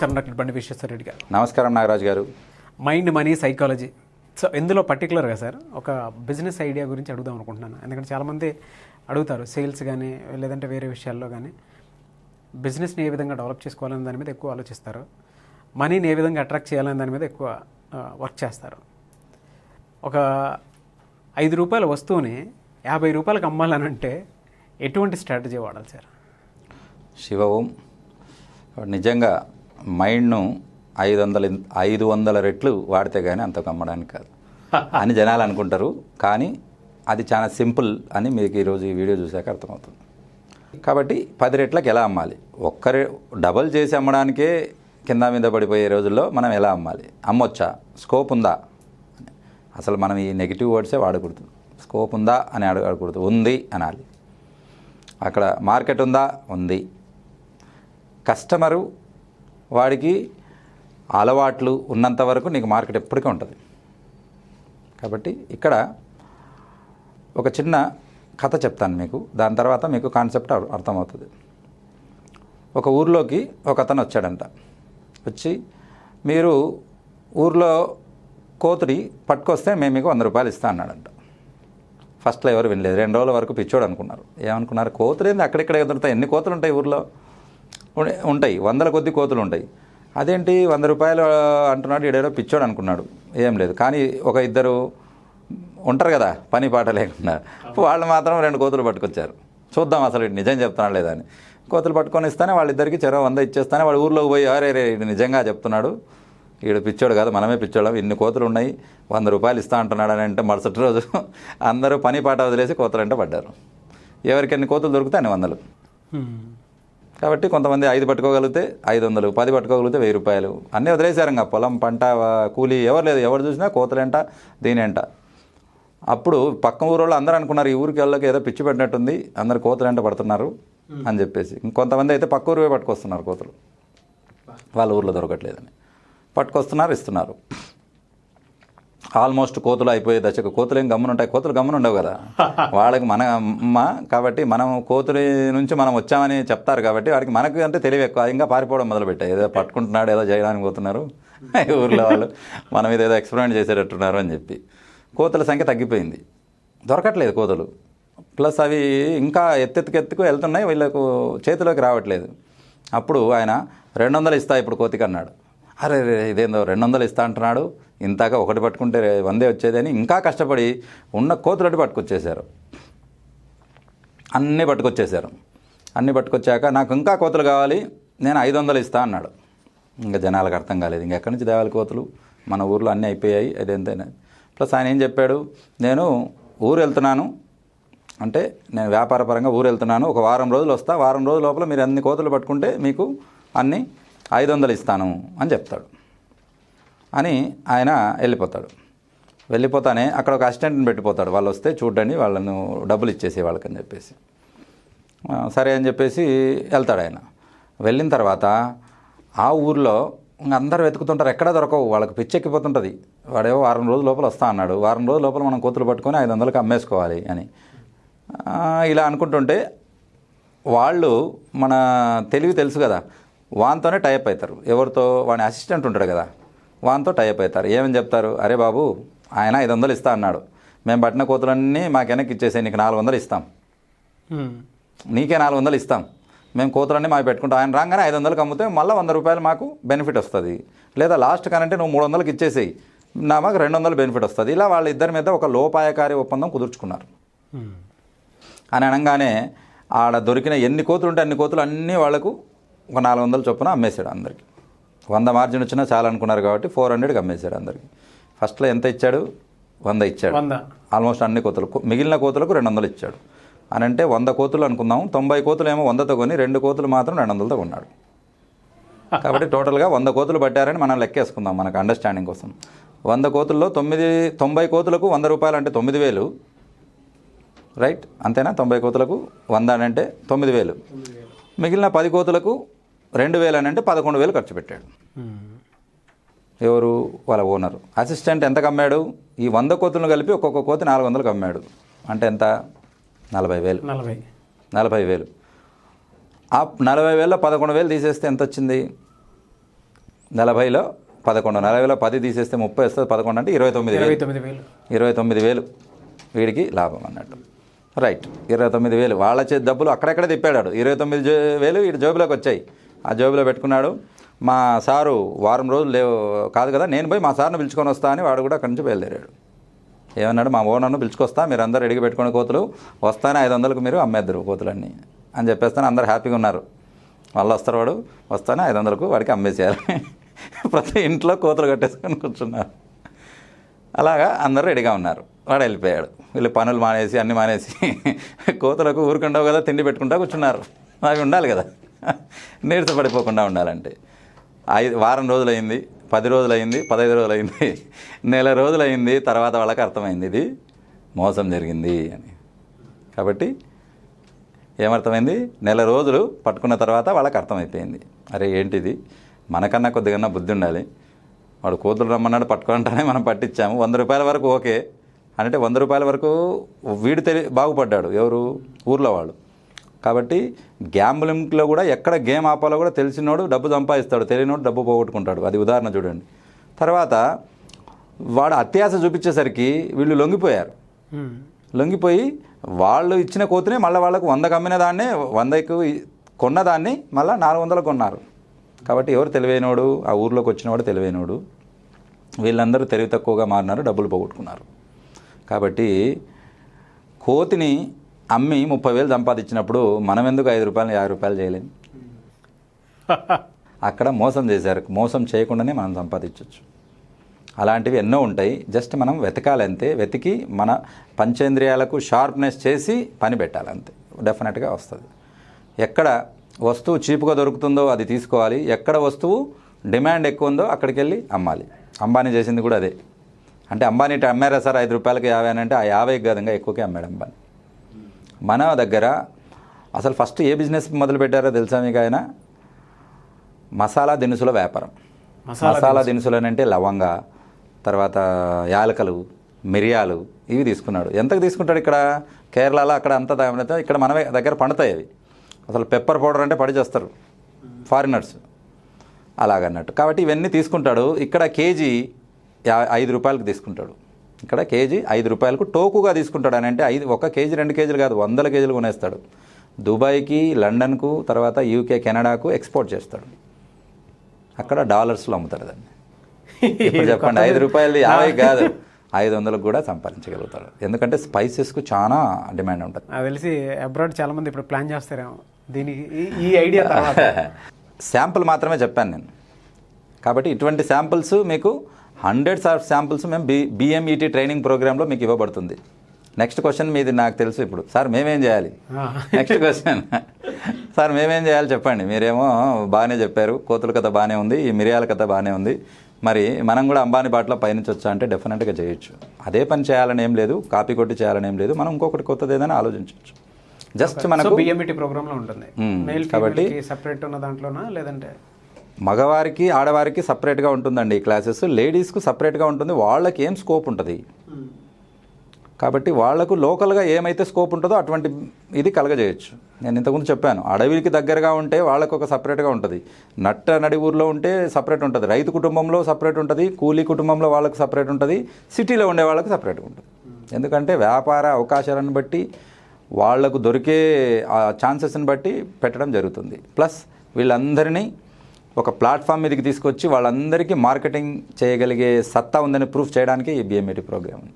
నమస్కారం డాక్టర్ బండి విశ్వేశ్వరరెడ్డి గారు. నమస్కారం నాగరాజు గారు. మైండ్ మనీ సైకాలజీ, సో ఇందులో పర్టికులర్గా సార్ ఒక బిజినెస్ ఐడియా గురించి అడుగుదాం అనుకుంటున్నాను. ఎందుకంటే చాలామంది అడుగుతారు సేల్స్ కానీ లేదంటే వేరే విషయాల్లో కానీ బిజినెస్ని ఏ విధంగా డెవలప్ చేసుకోవాలనే దాని మీద ఎక్కువ ఆలోచిస్తారు, మనీని ఏ విధంగా అట్రాక్ట్ చేయాలనే దాని మీద ఎక్కువ వర్క్ చేస్తారు. ఒక 5 రూపాయల వస్తువుని 50 రూపాయలకు అమ్మాలనంటే ఎటువంటి స్ట్రాటజీ వాడాలి సార్? శివ ఓం. నిజంగా మైండ్ను 500 రెట్లు వాడితే కానీ అంతకు అమ్మడానికి కాదు అని జనాలు అనుకుంటారు. కానీ అది చాలా సింపుల్ అని మీకు ఈరోజు ఈ వీడియో చూశాక అర్థమవుతుంది. కాబట్టి 10 రెట్లకు ఎలా అమ్మాలి, డబల్ చేసి అమ్మడానికే కింద మీద పడిపోయే రోజుల్లో మనం ఎలా అమ్మాలి, అమ్మొచ్చా, స్కోప్ ఉందా, అసలు మనం ఈ నెగిటివ్ వర్డ్సే వాడకూడదు. స్కోప్ ఉందా అని అడగకూడదు, ఉంది అనాలి. అక్కడ మార్కెట్ ఉందా, ఉంది. కస్టమరు వాడికి అలవాట్లు ఉన్నంత వరకు నీకు మార్కెట్ ఎప్పటికీ ఉంటుంది. కాబట్టి ఇక్కడ ఒక చిన్న కథ చెప్తాను మీకు, దాని తర్వాత మీకు కాన్సెప్ట్ అర్థమవుతుంది. ఒక ఊర్లోకి ఒక అతను వచ్చాడంట. వచ్చి మీరు ఊర్లో కోతుడి పట్టుకొస్తే మేము మీకు 100 రూపాయలు ఇస్తా అన్నాడంట. ఫస్ట్లో ఎవరు వినలేదు. 2 రోజుల వరకు పిచ్చోడు అనుకున్నారు. ఏమనుకున్నారు, కోతులు ఏంది అక్కడిక్కడ దొరుకుతాయి, ఎన్ని కోతులు ఉంటాయి ఊర్లో, ఉంటాయి 100 కొద్ది కోతులు ఉంటాయి, అదేంటి 100 రూపాయలు అంటున్నాడు, ఈడేడో పిచ్చోడు అనుకున్నాడు. ఏం లేదు. కానీ ఒక 2 ఉంటారు కదా పని పాట లేకుండా, వాళ్ళు మాత్రం 2 కోతులు పట్టుకొచ్చారు. చూద్దాం అసలు నిజం చెప్తున్నాడు లేదా అని. కోతులు పట్టుకొని ఇస్తానే వాళ్ళిద్దరికి చెరో 100 ఇచ్చేస్తానే వాడు ఊర్లోకి పోయి అరే ఇది నిజంగా చెప్తున్నాడు, ఈడు పిచ్చోడు కాదు మనమే పిచ్చోళ్ళం, ఇన్ని కోతులు ఉన్నాయి 100 రూపాయలు ఇస్తా అంటున్నాడు అని అంటే మరుసటి రోజు అందరూ పని పాట వదిలేసి కోతులంటే పడ్డారు. ఎవరికి ఎన్ని కోతులు దొరికితే అన్ని 100. కాబట్టి కొంతమంది 5 పట్టుకోగలిగితే 500, 10 పట్టుకోగలిగితే 1000 రూపాయలు అన్నీ వదిలేశారు. ఇంకా పొలం పంట కూలీ ఎవరు లేదు, ఎవరు చూసినా కోతులేంట దీనేంట. అప్పుడు పక్క ఊరోళ్ళు అందరూ అనుకున్నారు ఈ ఊరికి వాళ్ళకి ఏదో పిచ్చి పెట్టినట్టుంది, అందరు కోతులేంట పడుతున్నారు అని చెప్పేసి. ఇంకొంతమంది అయితే పక్క ఊరు పట్టుకొస్తున్నారు కోతులు, వాళ్ళ ఊర్లో దొరకట్లేదని పట్టుకొస్తున్నారు, ఇస్తున్నారు. ఆల్మోస్ట్ కోతులు అయిపోయే దశకు, కోతులు ఏం గమ్మునుంటాయి, కోతులు గమ్మునుండవు కదా వాళ్ళకి మన అమ్మ. కాబట్టి మనం కోతుల నుంచి మనం వచ్చామని చెప్తారు కాబట్టి వాడికి మనకు అంటే తెలివి ఎక్కువ, ఇంకా పారిపోవడం మొదలుపెట్టాయి. ఏదో పట్టుకుంటున్నాడు, ఏదో చేయడానికి పోతున్నారు ఊర్లో వాళ్ళు, మన మీద ఏదో ఎక్స్పెరిమెంట్ చేసేటట్టున్నారు అని చెప్పి కోతుల సంఖ్య తగ్గిపోయింది, దొరకట్లేదు కోతులు. ప్లస్ అవి ఇంకా ఎత్తెత్తుకు వెళ్తున్నాయి, వీళ్ళకు చేతిలోకి రావట్లేదు. అప్పుడు ఆయన 200 ఇస్తా ఇప్పుడు కోతికి అన్నాడు. అరే ఇదేందో 200 ఇస్తా అంటున్నాడు, ఇంతగా ఒకటి పట్టుకుంటే 100 వచ్చేదని ఇంకా కష్టపడి ఉన్న కోతులటి పట్టుకొచ్చేసారు. అన్నీ పట్టుకొచ్చాక నాకు ఇంకా కోతులు కావాలి, నేను 500 ఇస్తా అన్నాడు. ఇంకా జనాలకు అర్థం కాలేదు, ఇంకెక్కడి నుంచి దేవాలి కోతులు, మన ఊర్లో అన్నీ అయిపోయాయి అదేంతైనా. ప్లస్ ఆయన ఏం చెప్పాడు, నేను ఊరు వెళ్తున్నాను అంటే నేను వ్యాపారపరంగా ఊరు వెళ్తున్నాను, ఒక వారం రోజులు వస్తా, వారం రోజుల లోపల మీరు అన్ని కోతులు పట్టుకుంటే మీకు అన్నీ 500 ఇస్తాను అని చెప్తాడు. అని ఆయన వెళ్ళిపోతానే అక్కడ ఒక అసిస్టెంట్ని పెట్టిపోతాడు, వాళ్ళు వస్తే చూడండి వాళ్ళను డబ్బులు ఇచ్చేసి వాళ్ళకని చెప్పేసి. సరే అని చెప్పేసి వెళ్తాడు ఆయన. వెళ్ళిన తర్వాత ఆ ఊర్లో అందరూ వెతుకుతుంటారు, ఎక్కడ దొరకవు, వాళ్ళకి పిచ్చెక్కిపోతుంటుంది. వాడేవో వారం రోజుల లోపల వస్తా అన్నాడు, వారం రోజుల లోపల మనం కోతులు పట్టుకొని 500కి అమ్మేసుకోవాలి అని ఇలా అనుకుంటుంటే వాళ్ళు మన తెలివి తెలుసు కదా, వానితోనే టైప్ అవుతారు. ఎవరితో, వాని అసిస్టెంట్ ఉంటాడు కదా, వానితో టైప్ అవుతారు. ఏమని చెప్తారు, అరే బాబు ఆయన 500 ఇస్తా అన్నాడు, మేము పట్టిన కోతులన్నీ మాకు వెనక్కి ఇచ్చేసాయి, నీకు 400 ఇస్తాం, నీకే 400 ఇస్తాం, మేము కోతులన్నీ మాకు పెట్టుకుంటాం. ఆయన రాగానే 500కి అమ్మితే మళ్ళీ 100 రూపాయలు మాకు బెనిఫిట్ వస్తుంది, లేదా లాస్ట్ కానంటే నువ్వు 300కి ఇచ్చేసేయి, మాకు 200 బెనిఫిట్ వస్తుంది. ఇలా వాళ్ళ ఇద్దరి మీద ఒక లోపాయకారి ఒప్పందం కుదుర్చుకున్నారు. అని అనగానే ఆడ దొరికిన ఎన్ని కోతులు ఉంటే అన్ని కోతులు అన్నీ వాళ్లకు ఒక 400 చొప్పున అమ్మేశాడు అందరికి. 100 మార్జిన్ వచ్చినా చాలా అనుకున్నారు కాబట్టి 400కి అమ్మేశాడు అందరికి. ఫస్ట్లో ఎంత ఇచ్చాడు, 100 ఇచ్చాడు ఆల్మోస్ట్ అన్ని కోతులు. మిగిలిన కోతులకు 200 ఇచ్చాడు అని అంటే 100 కోతులు అనుకుందాం, 90 కోతులు ఏమో 100తో కొని 2 కోతులు మాత్రం 200తో కొన్నాడు. కాబట్టి టోటల్గా 100 కోతులు పట్టారని మనం లెక్కేసుకుందాం మనకు అండర్స్టాండింగ్ కోసం. 100 కోతుల్లో 90 కోతులకు 100 రూపాయలు అంటే 9,000, రైట్ అంతేనా? 90 కోతులకు 100 అంటే 9,000. మిగిలిన 10 కోతులకు 2,000 అని అంటే 11,000 ఖర్చు పెట్టాడు. ఎవరు? వాళ్ళ ఓనరు. అసిస్టెంట్ ఎంతకు అమ్మాడు? ఈ 100 కోతులను కలిపి ఒక్కొక్క కోతి 400కి అమ్మాడు. అంటే ఎంత? 40,000. 40,000. ఆ 40,000లో 11,000 తీసేస్తే ఎంత వచ్చింది? 40లో 11, 40లో 10 తీసేస్తే 30 వస్తుంది, 11 అంటే 29,000. 29,000 వీడికి లాభం అన్నట్టు. రైట్, 29,000 వాళ్ళ డబ్బులు అక్కడెక్కడ తిప్పాడు. 29,000 వీడి జోబులోకి వచ్చాయి. ఆ జోబులో పెట్టుకున్నాడు. మా సారు వారం రోజులు లేవు కాదు కదా, నేను పోయి మా సార్ని పిలుచుకొని వస్తా అని వాడు కూడా అక్కడి నుంచి బయలుదేరాడు. ఏమన్నాడు, మా ఓనర్ను పిలుచుకొస్తా, మీరు అందరూ రెడీగా పెట్టుకునే కోతులు వస్తానే 500కు మీరు అమ్మేద్దరు కోతులన్నీ అని చెప్పేస్తాను. అందరూ హ్యాపీగా ఉన్నారు. వాళ్ళు వస్తారు, వాడు వస్తానే 500కు వాడికి అమ్మేసేయాలి. ప్రతి ఇంట్లో కోతులు కట్టేసుకొని కూర్చున్నారు. అలాగా అందరూ రెడీగా ఉన్నారు. వాడు వెళ్ళిపోయాడు. వీళ్ళు పనులు మానేసి అన్నీ మానేసి కోతులకు ఊరుకుంటావు కదా తిండి పెట్టుకుంటా కూర్చున్నారు. అవి ఉండాలి కదా, నీరసపడిపోకుండా ఉండాలంటే. వారం రోజులైంది, 10 రోజులైంది, 15 రోజులైంది, నెల రోజులైంది. తర్వాత వాళ్ళకి అర్థమైంది ఇది మోసం జరిగింది అని. కాబట్టి ఏమర్థమైంది, నెల రోజులు పట్టుకున్న తర్వాత వాళ్ళకి అర్థమైపోయింది, అరే ఏంటిది, మనకన్నా కొద్దిగా బుద్ధి ఉండాలి. వాడు కోతులు రమ్మన్నాడు పట్టుకుంటానే మనం పట్టించాము. 100 రూపాయల వరకు ఓకే అంటే 100 రూపాయల వరకు వీడు బాగుపడ్డాడు, ఎవరు, ఊర్లో వాళ్ళు. కాబట్టి గ్యాంబ్లింగ్లో కూడా ఎక్కడ గేమ్ ఆపాలో కూడా తెలిసినోడు డబ్బు సంపాదిస్తాడు, తెలియనోడు డబ్బు పోగొట్టుకుంటాడు. అది ఉదాహరణ చూడండి. తర్వాత వాడు అత్యాశ చూపించేసరికి వీళ్ళు లొంగిపోయారు. లొంగిపోయి వాళ్ళు ఇచ్చిన కోతునే మళ్ళీ వాళ్ళకు 100కు అమ్మిన దాన్నే 100కు కొన్నదాన్ని మళ్ళీ 400కు కొన్నారు. కాబట్టి ఎవరు తెలివైనోడు, ఆ ఊర్లోకి వచ్చినవాడు తెలివైనోడు. వీళ్ళందరూ తెలివి తక్కువగా మారినారు, డబ్బులు పోగొట్టుకున్నారు. కాబట్టి కోతిని అమ్మి 30,000 సంపాదించినప్పుడు మనం ఎందుకు 5 రూపాయలు 50 రూపాయలు చేయలేము? అక్కడ మోసం చేశారు. మోసం చేయకుండానే మనం సంపాదించవచ్చు. అలాంటివి ఎన్నో ఉంటాయి. జస్ట్ మనం వెతకాలి అంతే. వెతికి మన పంచేంద్రియాలకు షార్ప్నెస్ చేసి పని పెట్టాలి అంతే. డెఫినెట్గా వస్తుంది. ఎక్కడ వస్తువు చీప్గా దొరుకుతుందో అది తీసుకోవాలి. ఎక్కడ వస్తువు డిమాండ్ ఎక్కువ ఉందో అక్కడికి వెళ్ళి అమ్మాలి. అంబానీ చేసింది కూడా అదే. అంటే అంబానీ అమ్మారా సార్ 5 రూపాయలకి 50 అని అంటే ఆ 50కి కాదు, ఇంకా ఎక్కువకే అమ్మాడు అంబానీ. మన దగ్గర అసలు ఫస్ట్ ఏ బిజినెస్ మొదలు పెట్టారో తెలుసా మీకు? ఆయన మసాలా దినుసుల వ్యాపారం. మసాలా దినుసులు అని అంటే లవంగ, తర్వాత యాలకలు, మిరియాలు, ఇవి తీసుకున్నాడు. ఎంతకు తీసుకుంటాడు? ఇక్కడ కేరళలో అక్కడ అంత, ఇక్కడ మన దగ్గర పండుతాయి అవి. అసలు పెప్పర్ పౌడర్ అంటే పడి చేస్తారు ఫారినర్స్ అలాగన్నట్టు. కాబట్టి ఇవన్నీ తీసుకుంటాడు. ఇక్కడ కేజీ 5 రూపాయలకు తీసుకుంటాడు. ఇక్కడ కేజీ 5 రూపాయలకు టోకుగా తీసుకుంటాడు. అని అంటే 1 కేజీ 2 కేజీలు కాదు, 100 కేజీలు కొనేస్తాడు. దుబాయ్కి, లండన్కు, తర్వాత యూకే, కెనడాకు ఎక్స్పోర్ట్ చేస్తాడు. అక్కడ డాలర్స్లో అమ్ముతాడు దాన్ని. ఇప్పుడు చెప్పండి, 5 రూపాయలు 50 కాదు, 500కు కూడా సంపాదించగలుగుతాడు. ఎందుకంటే స్పైసెస్కు చాలా డిమాండ్ ఉంటుంది. నాకు తెలిసి అబ్రాడ్ చాలా మంది ఇప్పుడు ప్లాన్ చేస్తారేమో దీనికి, ఈ ఐడియా. శాంపుల్ మాత్రమే చెప్పాను నేను. కాబట్టి ఇటువంటి శాంపుల్స్ మీకు హండ్రెడ్స్ ఆఫ్ శాంపుల్స్ మేము బిఎంఈటీ ట్రైనింగ్ ప్రోగ్రాంలో మీకు ఇవ్వబడుతుంది. నెక్స్ట్ క్వశ్చన్ మీది నాకు తెలుసు. ఇప్పుడు సార్ మేమేం చేయాలి? నెక్స్ట్ క్వశ్చన్, సార్ మేమేం చేయాలి చెప్పండి. మీరేమో బాగానే చెప్పారు, కోతుల కథ బాగానే ఉంది, ఈ మిరియాల కథ బాగానే ఉంది, మరి మనం కూడా అంబానీ బాటలో పయనించవచ్చు అంటే డెఫినెట్గా చేయొచ్చు. అదే పని చేయాలని ఏం లేదు, కాపీ కొట్టి చేయాలని ఏం లేదు. మనం ఇంకొకటి కొత్తది ఏదైనా ఆలోచించవచ్చు. జస్ట్ మనకు బిఎంఈటీ ప్రోగ్రాంలో ఉంటుంది. కాబట్టి సెపరేట్ ఉన్న దాంట్లోనా, లేదంటే మగవారికి ఆడవారికి సపరేట్గా ఉంటుందండి ఈ క్లాసెస్. లేడీస్కు సపరేట్గా ఉంటుంది. వాళ్ళకి ఏం స్కోప్ ఉంటుంది కాబట్టి వాళ్లకు లోకల్గా ఏమైతే స్కోప్ ఉంటుందో అటువంటి ఇది కలగజేయచ్చు. నేను ఇంతకుముందు చెప్పాను, అడవికి దగ్గరగా ఉంటే వాళ్ళకు ఒక సపరేట్గా ఉంటుంది, నడి ఊర్లో ఉంటే సపరేట్ ఉంటుంది, రైతు కుటుంబంలో సపరేట్ ఉంటుంది, కూలీ కుటుంబంలో వాళ్ళకు సపరేట్ ఉంటుంది, సిటీలో ఉండే వాళ్ళకు సపరేట్గా ఉంటుంది. ఎందుకంటే వ్యాపార అవకాశాలను బట్టి వాళ్లకు దొరికే ఛాన్సెస్ని బట్టి పెట్టడం జరుగుతుంది. ప్లస్ వీళ్ళందరినీ ఒక ప్లాట్ఫామ్ మీదకి తీసుకొచ్చి వాళ్ళందరికీ మార్కెటింగ్ చేయగలిగే సత్తా ఉందని ప్రూఫ్ చేయడానికి ఈ బిఎంఈటీ ప్రోగ్రామ్.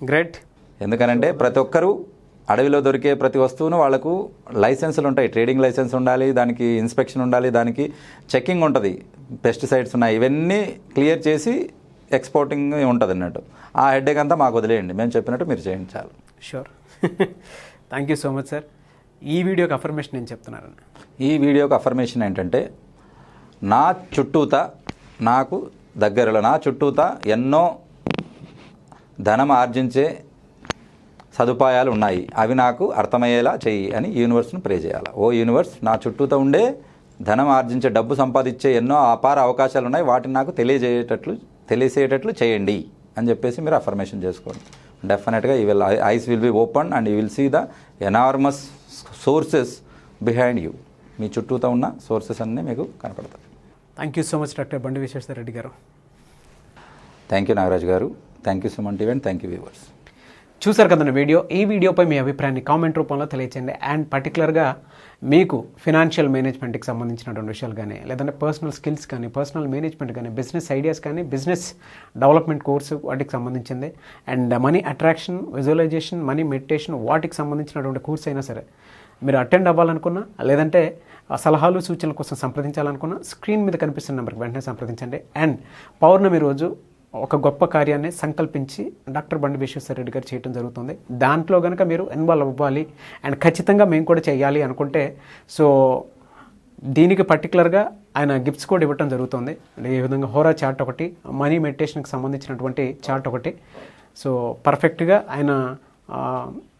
గ్రేట్. ఎందుకనంటే ప్రతి ఒక్కరూ అడవిలో దొరికే ప్రతి వస్తువును వాళ్ళకు లైసెన్సులు ఉంటాయి. ట్రేడింగ్ లైసెన్స్ ఉండాలి, దానికి ఇన్స్పెక్షన్ ఉండాలి, దానికి చెక్కింగ్ ఉంటుంది, పెస్టిసైడ్స్ ఉన్నాయి, ఇవన్నీ క్లియర్ చేసి ఎక్స్పోర్టింగ్ ఉంటుంది అన్నట్టు. ఆ హెడ్ఏక్ అంతా మాకు వదిలేయండి, మేము చెప్పినట్టు మీరు చేయండి చాలు. Sure. Thank you so much sir. ఈ వీడియోకి అఫర్మేషన్ ఏం చెప్తున్నారు? ఈ వీడియోకి అఫర్మేషన్ ఏంటంటే, నా చుట్టూత, నాకు దగ్గరలో నా చుట్టూత ఎన్నో ధనం ఆర్జించే సదుపాయాలు ఉన్నాయి, అవి నాకు అర్థమయ్యేలా చెయ్యి అని యూనివర్స్ను ప్రే చేయాలి. ఓ యూనివర్స్, నా చుట్టూతో ఉండే ధనం ఆర్జించే, డబ్బు సంపాదించే ఎన్నో అపార అవకాశాలు ఉన్నాయి, వాటిని నాకు తెలియజేసేటట్లు చేయండి అని చెప్పేసి మీరు అఫర్మేషన్ చేసుకోండి. డెఫినెట్గా you will eyes will be open and you will see the enormous sources behind you. మీ చుట్టూతో ఉన్న సోర్సెస్ అన్నీ మీకు కనపడతాయి. Thank you so much doctor Bandi Vishweshwara Reddy garu. Thank you Nagaraju garu. Thank you Suman TV and thank you viewers. చూసారు కదండి వీడియో. ఈ వీడియోపై మీ అభిప్రాయాన్ని కామెంట్ రూపంలో తెలియచేయండి. అండ్ పర్టికులర్గా మీకు ఫినాన్షియల్ మేనేజ్మెంట్కి సంబంధించినటువంటి విషయాలు కానీ, లేదంటే పర్సనల్ స్కిల్స్ కానీ, పర్సనల్ మేనేజ్మెంట్ కానీ, బిజినెస్ ఐడియాస్ కానీ, బిజినెస్ డెవలప్మెంట్ కోర్సు వాటికి సంబంధించింది, and money attraction, visualization, money meditation వాటికి సంబంధించినటువంటి కోర్స్ అయినా సరే మీరు అటెండ్ అవ్వాలనుకున్నా, లేదంటే సలహాలు సూచనల కోసం సంప్రదించాలనుకున్నా స్క్రీన్ మీద కనిపిస్తున్న నెంబర్కి వెంటనే సంప్రదించండి. అండ్ పౌర్ణమి రోజు ఒక గొప్ప కార్యాన్ని సంకల్పించి డాక్టర్ బండి విశ్వేశ్వర రెడ్డి గారు చేయడం జరుగుతుంది. దాంట్లో కనుక మీరు ఇన్వాల్వ్ అవ్వాలి అండ్ ఖచ్చితంగా మేము కూడా చేయాలి అనుకుంటే సో దీనికి పర్టికులర్గా ఆయన గిఫ్ట్స్ కూడా ఇవ్వటం జరుగుతుంది. ఈ విధంగా హోరా చార్ట్ ఒకటి, మనీ మెడిటేషన్కి సంబంధించినటువంటి చార్ట్ ఒకటి సో పర్ఫెక్ట్గా ఆయన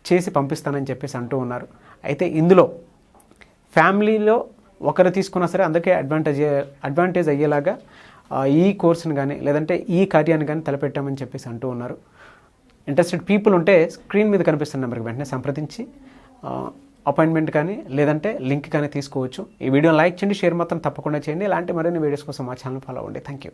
చేసి పంపిస్తానని చెప్పేసి అంటూ ఉన్నారు. అయితే ఇందులో ఫ్యామిలీలో ఒకరు తీసుకున్నా సరే అందరికీ అడ్వాంటేజ్ అయ్యేలాగా ఈ కోర్సును కానీ లేదంటే ఈ కార్యాన్ని కానీ తలపెట్టామని చెప్పేసి అంటూ ఉన్నారు. ఇంట్రెస్టెడ్ పీపుల్ ఉంటే స్క్రీన్ మీద కనిపిస్తున్న నెంబర్కి వెంటనే సంప్రదించి అపాయింట్మెంట్ కానీ లేదంటే లింక్ కానీ తీసుకోవచ్చు. ఈ వీడియోని లైక్ చేయండి, షేర్ మాత్రం తప్పకుండా చేయండి. ఇలాంటి మరిన్ని వీడియోస్ కోసం మా ఛానల్ ఫాలో అవ్వండి. Thank you.